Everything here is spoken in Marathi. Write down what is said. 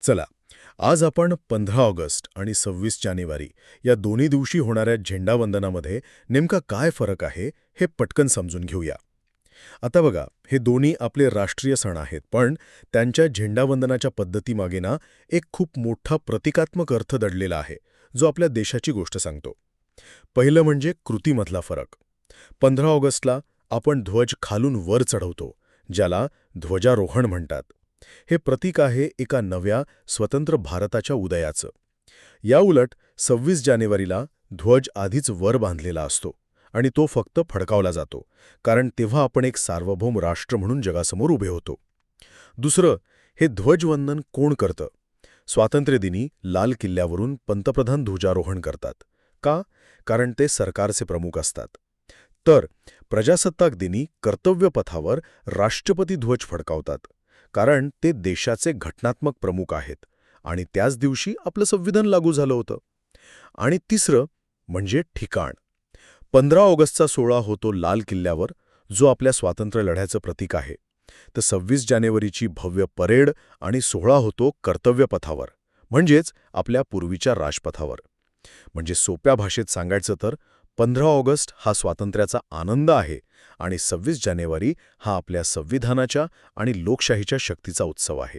चला, आज आपण 15 ऑगस्ट आणि 26 जानेवारी या दोन्ही दिवशी होणाऱ्या झेंडावंदनामध्ये नेमका काय फरक आहे, हे पटकन समजून घेऊया. आता बघा, हे दोन्ही आपले राष्ट्रीय सण आहेत, पण त्यांच्या झेंडावंदनाच्या पद्धतीमागे ना एक खूप मोठा प्रतिकात्मक अर्थ दडलेला आहे, जो आपल्या देशाची गोष्ट सांगतो. पहिलं म्हणजे कृतीमधला फरक. 15 ऑगस्टला आपण ध्वज खालून वर चढवतो, ज्याला ध्वजारोहण म्हणतात. हे प्रतीक आहे एका नव्या, स्वतंत्र भारताच्या उदयाचं. याउलट 26 जानेवारीला ध्वज आधीच वर बांधलेला असतो आणि तो फक्त फडकावला जातो, कारण तेव्हा आपण एक सार्वभौम राष्ट्र म्हणून जगासमोर उभे होतो. दुसरं, हे ध्वजवंदन कोण करतं? स्वातंत्र्यदिनी लाल किल्ल्यावरून पंतप्रधान ध्वजारोहण करतात. का? कारण ते सरकारचे प्रमुख असतात. तर प्रजासत्ताक दिनी कर्तव्यपथावर राष्ट्रपती ध्वज फडकावतात, कारण ते देशाचे घटनात्मक प्रमुख आहेत आणि त्याच दिवशी आपलं संविधान लागू झालं होतं. आणि तिसरं म्हणजे ठिकाण. 15 ऑगस्टचा सोहळा होतो लाल किल्ल्यावर, जो आपल्या स्वातंत्र्य लढ्याचं प्रतीक आहे. तर 26 जानेवारीची भव्य परेड आणि सोहळा होतो कर्तव्यपथावर, म्हणजेच आपल्या पूर्वीच्या राजपथावर. म्हणजे सोप्या भाषेत सांगायचं तर 15 ऑगस्ट हा स्वातंत्र्याचा आनंद आहे आणि 26 जानेवारी हा आपल्या संविधानाच्या आणि लोकशाहीच्या शक्तीचा उत्सव आहे.